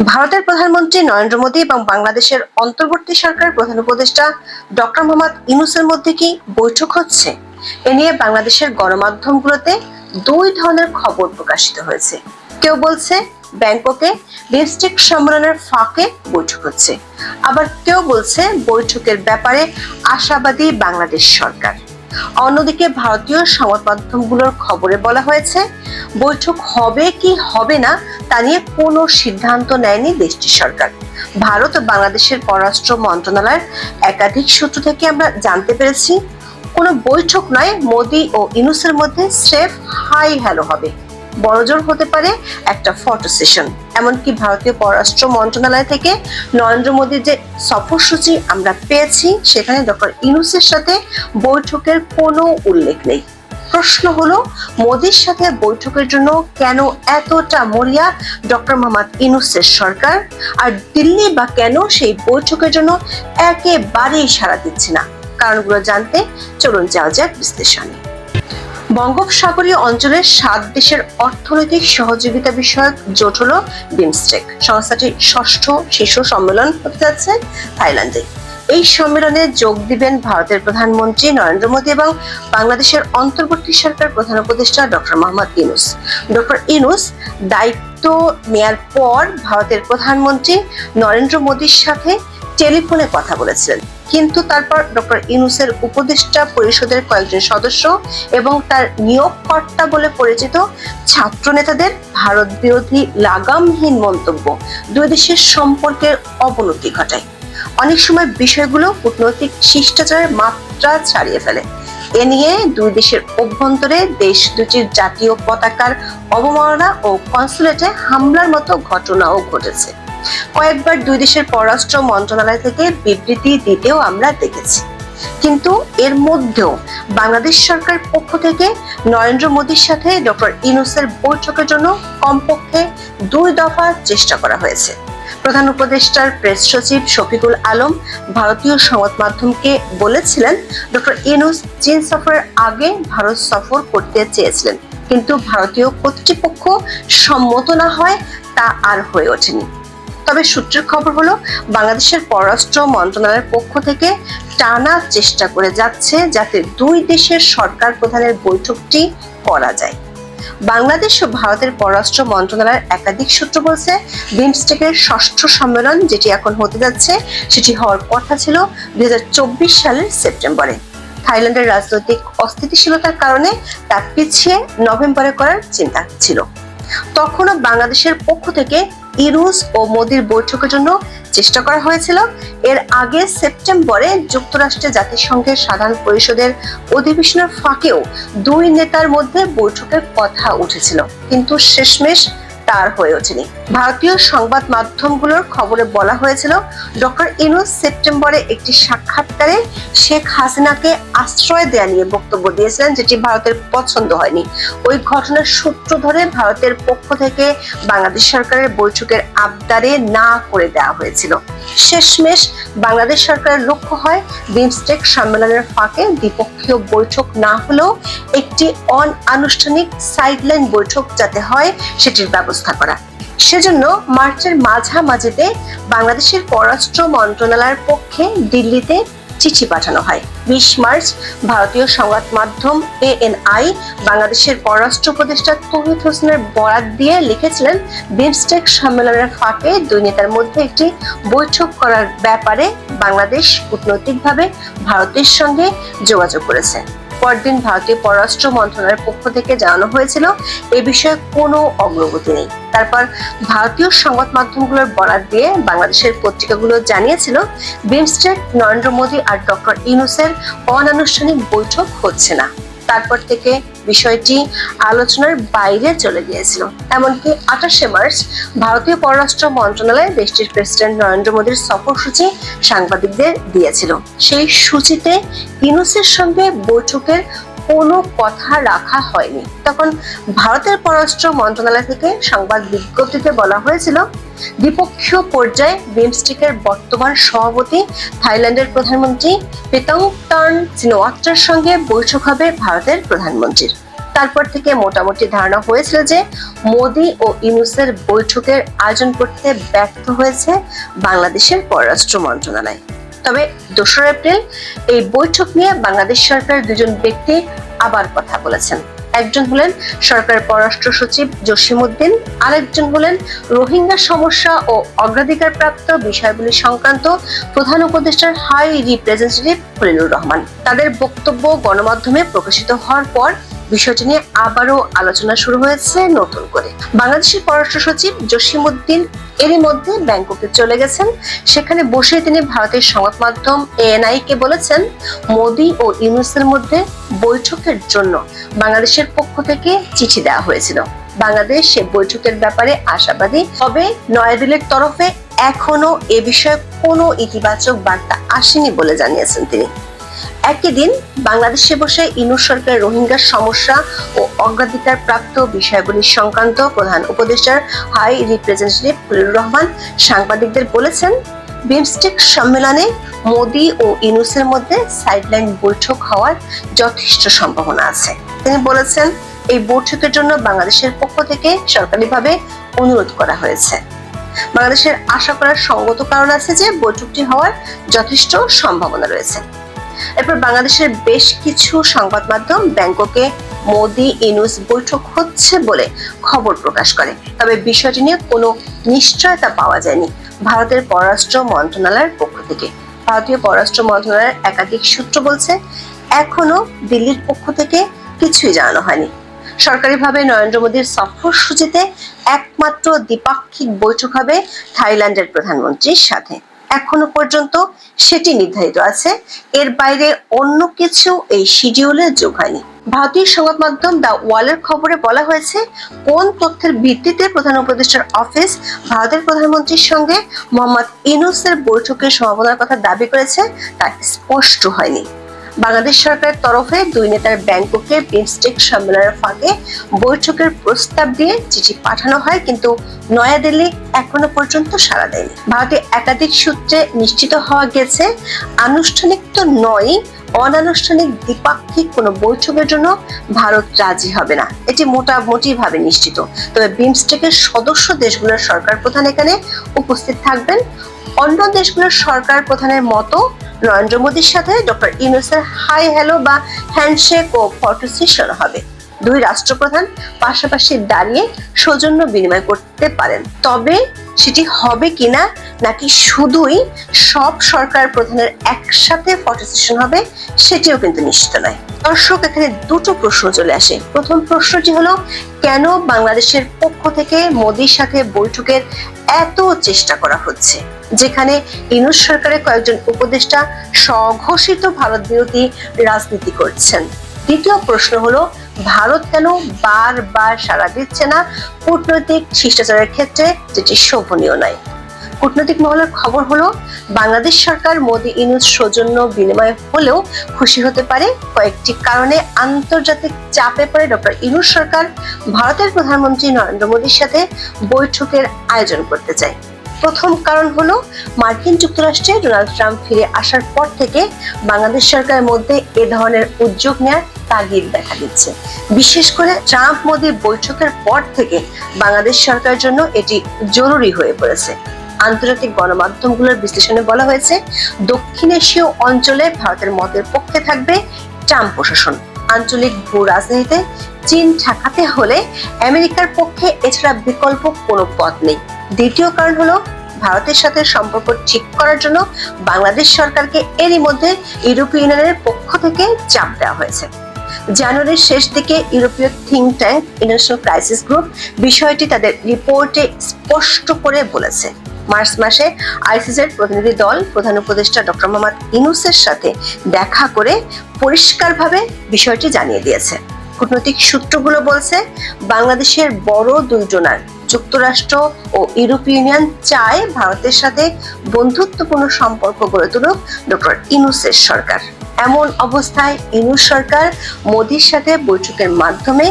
ভারতের প্রধানমন্ত্রী নরেন্দ্র মোদী এবং বাংলাদেশের অন্তর্বর্তী সরকারের প্রধান উপদেষ্টা ডক্টর মোহাম্মদ ইউনূসের মধ্যে কি বৈঠক হচ্ছে? এ নিয়ে বাংলাদেশের গণমাধ্যমগুলোতে দুই ধরনের খবর প্রকাশিত হয়েছে। কেউ বলছে ব্যাংককে বিমস্টেক সম্মেলনের ফাঁকে বৈঠক হচ্ছে, আবার কেউ বলছে বৈঠকের ব্যাপারে আশাবাদী বাংলাদেশ সরকার। অন্যদিকে ভারতীয় সংবাদ মাধ্যমগুলোর খবরে বলা হয়েছে বৈঠক হবে কি হবে না তা নিয়ে কোনো সিদ্ধান্ত নেয়নি দেশটির সরকার। ভারত ও বাংলাদেশের পররাষ্ট্র মন্ত্রণালয়ের একাধিক সূত্র থেকে আমরা জানতে পেরেছি কোনো বৈঠক নয়, মোদী ও ইউনূসের মধ্যে স্রেফ হাই হ্যালো হবে, বড়জোর হতে পারে একটা ফটো সেশন। এমনকি ভারতীয় পররাষ্ট্র মন্ত্রণালয় থেকে নরেন্দ্র মোদীর যে সফরসূচি আমরা পেয়েছি সেখানে ডক্টর ইউনূসের সাথে বৈঠকের কোনো উল্লেখ নেই। প্রশ্ন হলো মোদীর সাথে বৈঠকের জন্য কেন এতটা মরিয়া ডক্টর মোহাম্মদ ইউনূসের সরকার, আর দিল্লি বা কেন সেই বৈঠকের জন্য একেবারেই সাড়া দিচ্ছে না? কারণগুলো জানতে চলুন যাওয়া যাক বিশ্লেষণে। বঙ্গোপসাগরীয় অঞ্চলের 7 দেশের অর্থনৈতিক সহযোগিতা বিষয়ক জোট হলো বিমস্টেক। সংস্থাটির 6ষ্ঠ শীর্ষ সম্মেলন হতে যাচ্ছে থাইল্যান্ডে। এই সম্মেলনে যোগ দিবেন ভারতের প্রধানমন্ত্রী নরেন্দ্র মোদী এবং বাংলাদেশের অন্তর্বর্তী সরকার প্রধান উপদেষ্টা ডক্টর মোহাম্মদ ইউনূস। ডক্টর ইউনূস দায়িত্ব নেয়ার পর ভারতের প্রধানমন্ত্রী নরেন্দ্র মোদীর সাথে টেলিফোনে কথা বলেছিলেন, কিন্তু তারপর ডক্টর ইউনূসের উপদেষ্টা পরিষদের কয়েকজন সদস্য এবং তার নিয়োগকর্তা বলে পরিচিত ছাত্র নেতাদের ভারত বিরোধী লাগামহীন মন্তব্য দুই দেশের সম্পর্কের অবনতি ঘটায়। অনেক সময় বিষয়গুলো কূটনৈতিক শিষ্টাচারের মাত্রা ছাড়িয়ে ফেলে। এ নিয়ে দুই দেশের অভ্যন্তরে দেশ দুটির জাতীয় পতাকার অবমাননা ও কনসুলেটে হামলার মতো ঘটনাও ঘটেছে। কয়েকবার দুই দেশের পররাষ্ট্র মন্ত্রণালয় থেকে বিবৃতি দিতেও আমরা দেখেছি, কিন্তু এর মধ্যেও বাংলাদেশ সরকার পক্ষ থেকে নরেন্দ্র মোদীর সাথে ডক্টর ইউনূসের বৈঠকের জন্য কমপক্ষে 2 দফা চেষ্টা করা হয়েছে। প্রধান উপদেষ্টার প্রেস সচিব শফিকুল আলম ভারতীয় সংবাদ মাধ্যমকে বলেছিলেন ডক্টর ইউনূস চীন সফরের আগে ভারত সফর করতে চেয়েছিলেন, কিন্তু ভারতীয় কর্তৃপক্ষ সম্মত না হয় তা আর হয়ে ওঠেনি। তবে সূত্রের খবর হলো বাংলাদেশের পররাষ্ট্র মন্ত্রণালয়ের পক্ষ থেকে টানা চেষ্টা করে যাচ্ছে যাতে দুই দেশের সরকার প্রধানের বৈঠকটি করা যায়। বাংলাদেশ ও ভারতের পররাষ্ট্র মন্ত্রণালয়ের একাধিক সূত্র বলছে বিমস্টেকের 6ষ্ঠ সম্মেলন যেটি এখন হতে যাচ্ছে সেটি হওয়ার কথা ছিল 2024 সালের সেপ্টেম্বরে। থাইল্যান্ডের রাজনৈতিক অস্থিতিশীলতার কারণে তা পিছিয়ে নভেম্বরে করার চিন্তা ছিল। তখনও বাংলাদেশের পক্ষ থেকে ইউনূস ও মোদীর বৈঠকের জন্য চেষ্টা করা হয়েছিল। এর আগে সেপ্টেম্বরে যুক্তরাষ্ট্রে জাতিসংঘের সাধারণ পরিষদের অধিবেশনের ফাঁকেও দুই নেতার মধ্যে বৈঠকের কথা উঠেছিল, কিন্তু শেষমেশ তার হয়ে ওঠেনি। ভারতীয় সংবাদ মাধ্যমগুলোর খবরে বলা হয়েছিল ডক্টর ইউনূস সেপ্টেম্বরে একটি সাক্ষাৎকারে শেখ হাসিনাকে আশ্রয় দেয়া নিয়ে বক্তব্য দিয়েছিলেন, যেটি ভারতের পছন্দ হয়নি। ওই ঘটনার সূত্র ধরে ভারতের পক্ষ থেকে বাংলাদেশ সরকারের বৈঠকের আবদারে না করে দেওয়া হয়েছিল। শেষমেশ বাংলাদেশ সরকারের লক্ষ্য হয় বিমস্টেক সম্মেলনের ফাঁকে দ্বিপক্ষীয় বৈঠক না হলেও একটি অনানুষ্ঠানিক সাইডলাইন বৈঠক যাতে হয় সেটির ব্যবস্থা করা। সেজন্য মার্চের মাঝামাঝিতে বাংলাদেশের পররাষ্ট্র মন্ত্রণালয়ের পক্ষে দিল্লিতে চিঠি পাঠানো হয়। 20 মার্চ ভারতীয় সংবাদ মাধ্যম ANI বাংলাদেশের পররাষ্ট্র উপদেষ্টা তৌহিদ হোসেনের বরাত দিয়ে লিখেছিলেন বিমস্টেক সম্মেলনের ফাঁকে দুই নেতার মধ্যে একটি বৈঠক করার ব্যাপারে বাংলাদেশ কূটনৈতিকভাবে ভারতের সঙ্গে যোগাযোগ করেছে। পরদিন ভারতীয় পররাষ্ট্র মন্ত্রণালয়ের পক্ষ থেকে জানানো হয়েছিল এ বিষয়ে কোনো অগ্রগতি নেই। তারপর ভারতীয় সংবাদ মাধ্যমগুলোর বরাত দিয়ে বাংলাদেশের পত্রিকাগুলো জানিয়েছিল বিমস্টেক নরেন্দ্র মোদী আর ডক্টর ইউনূসের অনানুষ্ঠানিক বৈঠক হচ্ছে না। তারপর থেকে বিষয়টি আলোচনার বাইরে চলে গিয়েছিল। এমনকি 28শে মার্চ ভারতীয় পররাষ্ট্র মন্ত্রণালয় দেশটির প্রেসিডেন্ট নরেন্দ্র মোদীর সফরসূচি সাংবাদিকদের দিয়েছিল। সেই সূচিতে ইউনূসের সঙ্গে বৈঠকের কোনো কথা রাখা হয়নি। তখন ভারতের পররাষ্ট্র মন্ত্রণালয় থেকে সংবাদ বিজ্ঞপ্তিতে বলা হয়েছিল দ্বিপক্ষীয় পর্যায়ে বিমস্টেকের বর্তমান সভাপতি থাইল্যান্ডের প্রধানমন্ত্রী পেতংটার্ন চিনাওয়াত্রার সঙ্গে বৈঠক হবে ভারতের প্রধানমন্ত্রীর। তারপর থেকে মোটামুটি ধারণা হয়েছিল যে মোদি ও ইউনূসের বৈঠকের আয়োজন করতে ব্যর্থ হয়েছে বাংলাদেশের পররাষ্ট্র মন্ত্রণালয়। তবে 2 এপ্রিল এই বৈঠক নিয়ে বাংলাদেশ সরকারের দুজন ব্যক্তি আবার কথা বলেছেন। একজন হলেন সরকার পররাষ্ট্র সচিব জসিমউদ্দিন, আরেকজন হলেন রোহিঙ্গা সমস্যা ও অগ্রাধিকার প্রাপ্ত বিষয়গুলি সংক্রান্ত প্রধান উপদেষ্টার হাই রিপ্রেজেন্টেটিভ খলিলুর রহমান। তাদের বক্তব্য গণমাধ্যমে প্রকাশিত হওয়ার পর বিষয়টি নিয়ে আবারও আলোচনা শুরু হয়েছে নতুন করে। বাংলাদেশের পররাষ্ট্র সচিব জসিমউদ্দিন এরই মধ্যে ব্যাংককে চলে গেছেন। সেখানে বসে তিনি ভারতের সংবাদ মাধ্যম ANI কে বলেছেন, মোদি ও ইউনূসের মধ্যে বৈঠকের জন্য বাংলাদেশের পক্ষ থেকে চিঠি দেওয়া হয়েছিল। বাংলাদেশ সে বৈঠকের ব্যাপারে আশাবাদী, তবে নয়াদিল্লির তরফে এখনো এ বিষয়ে কোনো ইতিবাচক বার্তা আসেনি বলে জানিয়েছেন তিনি। একই দিন বাংলাদেশে বসে ইউনূস সরকার রোহিঙ্গা সমস্যা ও অগ্রাধিকার প্রাপ্ত বিষয়গুলি সংক্রান্ত প্রধান উপদেষ্টার হাই রিপ্রেজেন্টেটিভ খলিলুর রহমান সাংবাদিকদের বলেছেন, বিমস্টেক সম্মেলনে মোদি ও ইউনূসের মধ্যে সাইডলাইন বৈঠক হওয়ার যথেষ্ট সম্ভাবনা আছে। তিনি বলেছেন, এই বৈঠকের জন্য বাংলাদেশের পক্ষ থেকে সরকারিভাবে অনুরোধ করা হয়েছে। বাংলাদেশের আশা করার সঙ্গত কারণ আছে যে বৈঠকটি হওয়ার যথেষ্ট সম্ভাবনা রয়েছে। এরপর বাংলাদেশের বেশ কিছু সংবাদ মাধ্যম ব্যাংককে মোদি ইউনূস বৈঠক হচ্ছে বলে খবর প্রকাশ করে, তবে বিষয়টি নিয়ে কোনো নিশ্চয়তা পাওয়া যায়নি ভারতের পররাষ্ট্র মন্ত্রণালয়ের পক্ষ থেকে। ভারতীয় পররাষ্ট্র মন্ত্রণালয়ের একাধিক সূত্র বলছে, এখনো দিল্লির পক্ষ থেকে কিছুই জানানো হয়নি। সরকারিভাবে নরেন্দ্র মোদীর সফরসূচিতে একমাত্র দ্বিপাক্ষিক বৈঠক হবে থাইল্যান্ডের প্রধানমন্ত্রীর সাথে। এখনো পর্যন্ত সেটি নির্ধারিত আছে, এর বাইরে অন্য কিছু এই শিডিউলে যোগ হয়নি। ভারতীয় সংবাদ মাধ্যম দ্য ওয়ালের খবরে বলা হয়েছে, কোন তথ্যের ভিত্তিতে প্রধান উপদেষ্টার অফিস ভারতের প্রধানমন্ত্রীর সঙ্গে মোহাম্মদ ইউনূসের বৈঠকের সম্ভাবনার কথা দাবি করেছে তা স্পষ্ট হয়নি। বাংলাদেশ সরকারের তরফে দুই নেতার ব্যাংককে বিমস্টেক সম্মেলনের ফাঁকে বৈঠকের প্রস্তাব দিয়ে চিঠি পাঠানো হয়, কিন্তু নয়াদিল্লি এখনো পর্যন্ত সাড়া দেয়নি। ভারতে একাধিক সূত্রে নিশ্চিত হওয়া গেছে, আনুষ্ঠানিক তো নয়, অনানুষ্ঠানিক দ্বিপাক্ষিক কোনো বৈঠকের জন্য ভারত রাজি হবে না, এটি মোটামুটি ভাবে নিশ্চিত। তবে বিমস্টেকের সদস্য দেশগুলোর সরকার প্রধান এখানে উপস্থিত থাকবেন। অন্য দেশগুলোর সরকার প্রধানের মতো নরেন্দ্র মোদীর সাথে ডক্টর ইউনূসের হাই হ্যালো বা হ্যান্ডশেক ও ফটো সেশন হবে। দুই রাষ্ট্রপ্রধান পাশাপাশি দাঁড়িয়ে সৌজন্য বিনিময় করতে পারেন, তবে সেটি হবে কিনা নাকি শুধুই সব সরকার প্রধানের একসাথে ফটো সেশন হবে সেটিও কিন্তু নিশ্চিত নয়। দর্শক, এখানে দুটো প্রশ্ন চলে আসে। প্রথম প্রশ্নটি হলো, কেন বাংলাদেশের পক্ষ থেকে মোদির সাথে বৈঠকের এত চেষ্টা করা হচ্ছে, যেখানে ইউনূস সরকারের কয়েকজন উপদেষ্টা স্বঘোষিত ভারত বিরোধী রাজনীতি করছেন? দ্বিতীয় প্রশ্ন হলো, ভারত কেন বারবার সাড়া দিচ্ছে না কূটনৈতিক শিষ্টাচারের ক্ষেত্রে, যেটি শোভনীয় নয়? কূটনৈতিক মহলের খবর হলো, বাংলাদেশ সরকার মোদি ইউনূস সৌজন্য বিনিময় হলেও খুশি হতে পারে কয়েকটি কারণে। আন্তর্জাতিক চাপে পড়ে ডক্টর ইউনূস সরকার ভারতের প্রধানমন্ত্রী নরেন্দ্র মোদীর সাথে বৈঠকের আয়োজন করতে চায়। প্রথম কারণ হলো, মার্কিন যুক্তরাষ্ট্রে ডোনাল্ড ট্রাম্প ফিরে আসার পর থেকে বাংলাদেশ সরকারের মধ্যে এ ধরনের উদ্যোগ নেওয়ার তাগিদ দেখা দিচ্ছে। বিশেষ করে ট্রাম্প মোদি বৈঠকের পর থেকে বাংলাদেশ সরকারের জন্য এটি জরুরি হয়ে পড়েছে। আন্তর্জাতিক গণমাধ্যমগুলোর বিশ্লেষণে বলা হয়েছে, দক্ষিণ এশীয় অঞ্চলে ভারতের মতের পক্ষে থাকবে ট্রাম্প প্রশাসন। আঞ্চলিক ভূ রাজনীতিতে চীন ঠেকাতে হলে আমেরিকার পক্ষে এছাড়া বিকল্প কোনো পথ নেই। দ্বিতীয় কারণ হলো, ভারতের সাথে সম্পর্ক ঠিক করার জন্য বাংলাদেশ সরকারকে এরই মধ্যে ইউরোপীয় ইউনিয়নের পক্ষ থেকে চাপ দেওয়া হয়েছে। জানুয়ারির শেষ দিকে ইউরোপীয় think tank international crisis group বিষয়টি তাদের রিপোর্টে স্পষ্ট করে বলেছে। মার্চ মাসে আইসিসের প্রতিনিধি দল প্রধান উপদেষ্টা ডক্টর মোহাম্মদ ইউনূসের সাথে দেখা করে পরিষ্কারভাবে বিষয়টি জানিয়ে দিয়েছে। কূটনৈতিক সূত্রগুলো বলছে, বাংলাদেশের বড় দুই ডোনার যুক্তরাষ্ট্র ও ইউরোপীয় ইউনিয়ন চায় ভারতের সাথে বন্ধুত্বপূর্ণ সম্পর্ক গড়ে তুলুক ডক্টর ইউনূসের সরকার। এমন অবস্থায় ইউনূস সরকার মোদির সাথে বৈঠকের মাধ্যমে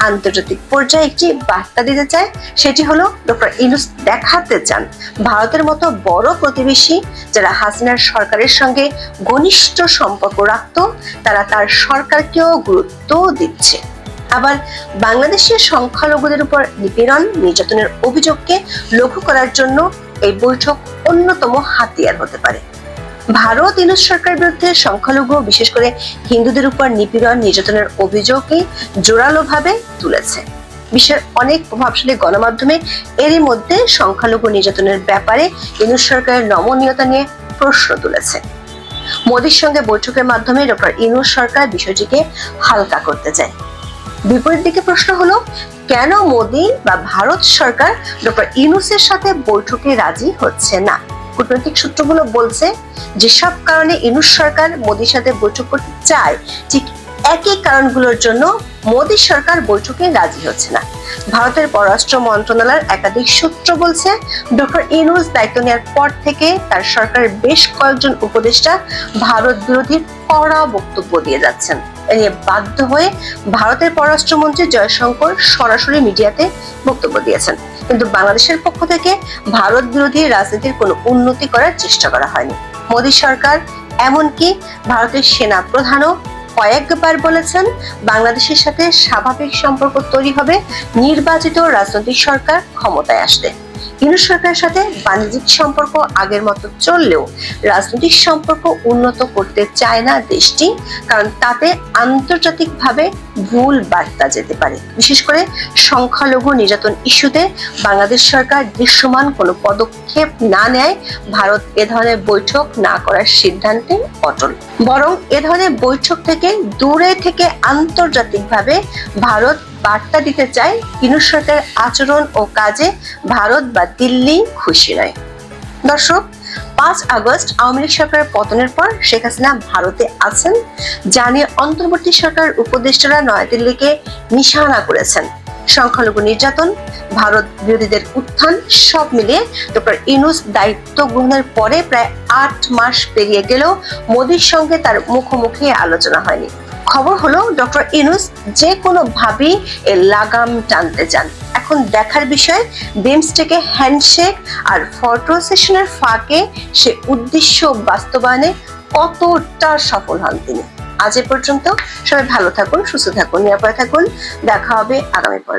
আন্তর্জাতিক পর্যায়ে একটি বার্তা দিতে চায়। সেটি হলো, ডক্টর ইউনূস দেখাতে চান ভারতের মতো বড় প্রতিবেশী যারা হাসিনার সরকারের সঙ্গে ঘনিষ্ঠ সম্পর্ক রাখত, তারা তার সরকারকেও গুরুত্ব দিচ্ছে। আবার বাংলাদেশের সংখ্যালঘুদের উপর নিপীড়ন নির্যাতনের অভিযোগকে লঘু করার জন্য এই বৈঠক অন্যতম হাতিয়ার হতে পারে। ভারত ইউনূস সরকারের বিরুদ্ধে সংখ্যালঘু বিশেষ করে হিন্দুদের উপর নিপীড়ন নির্যাতনের অভিযোগই জোরালোভাবে তুলেছে। বিশ্বের অনেক প্রভাবশালী গণমাধ্যমে এরই মধ্যে সংখ্যালঘু নির্যাতনের ব্যাপারে ইউনূস সরকারের নমনীয়তা নিয়ে প্রশ্ন তুলেছে। মোদির সঙ্গে বৈঠকের মাধ্যমে ডক্টর ইউনূস সরকার বিষয়টিকে হালকা করতে চায়। বিপরীত দিকে প্রশ্ন হলো, কেন মোদি বা ভারত সরকার ডক্টর ইউনূসের সাথে বৈঠকে রাজি হচ্ছে না? কূটনৈতিক সূত্রগুলো বলছে যেসব কারণে ইউনূস সরকার মোদির সাথে বৈঠক করতে চায়, ঠিক একই কারণগুলোর জন্য মোদি সরকার বৈঠকে রাজি হচ্ছে না। ভারতের পররাষ্ট্র মন্ত্রণালয়ের একাধিক সূত্র বলছে, ডক্টর ইউনূস দায়িত্ব নেওয়ার পর থেকে তার সরকারের বেশ কয়েকজন উপদেষ্টা ভারত বিরোধী কড়া বক্তব্য দিয়ে যাচ্ছেন। এ নিয়ে বাধ্য হয়ে ভারতের পররাষ্ট্রমন্ত্রী জয়শঙ্কর সরাসরি মিডিয়াতে বক্তব্য দিয়েছেন, কিন্তু বাংলাদেশের পক্ষ থেকে ভারত বিরোধী রাজনীতির কোনো উন্নতি করার চেষ্টা করা হয়নি। মোদী সরকার এমনকি ভারতের সেনা প্রধানও কয়েকবার বলেছেন, বাংলাদেশের সাথে স্বাভাবিক সম্পর্ক তৈরি হবে নির্বাচিত রাজনৈতিক সরকার ক্ষমতায় আসলে। ইউনূস সরকারের সাথে বাণিজ্যিক সম্পর্ক আগের মতো চললেও রাজনৈতিক সম্পর্ক উন্নত করতে চায় না দেশটি, কারণ তাতে আন্তর্জাতিকভাবে ভুল বার্তা যেতে পারে। বিশেষ করে সংখ্যালঘু নির্যাতন ইস্যুতে বাংলাদেশ সরকার দৃশ্যমান কোনো পদক্ষেপ না নেয় ভারত এ ধরনের বৈঠক না করার সিদ্ধান্তে অটল। বরং এ ধরনের বৈঠক থেকে দূরে থেকে আন্তর্জাতিকভাবে ভারত বার্তা দিতে চায় ইউনূস সরকারের আচরণ ও কাজে ভারত বা দিল্লি খুশি নয়। দর্শক, 5 আগস্ট আওয়ামী লীগ সরকারের পতনের পর শেখ হাসিনা ভারতে আছেন জানিয়ে অন্তর্বর্তী সরকার উপদেষ্টারা নয়াদিল্লিকে নিশানা করেছেন। সংখ্যালঘু নির্যাতন, ভারত বিরোধীদের উত্থান সব মিলিয়ে ডক্টর ইউনূস দায়িত্ব গ্রহণের পরে প্রায় 8 মাস পেরিয়ে গেলেও মোদির সঙ্গে তার মুখোমুখি আলোচনা হয়নি। খবর হলো, ডক্টর ইউনূস যে কোনো ভাবেই এর লাগাম টানতে চান। এখন দেখার বিষয়, বিমস্টেকে হ্যান্ডশেক আর ফটো সেশনের ফাঁকে সে উদ্দেশ্য বাস্তবায়নে কতটা সফল হন তিনি। আজ এ পর্যন্ত। সবাই ভালো থাকুন, সুস্থ থাকুন, নিরাপদে থাকুন। দেখা হবে আগামী পর্বে।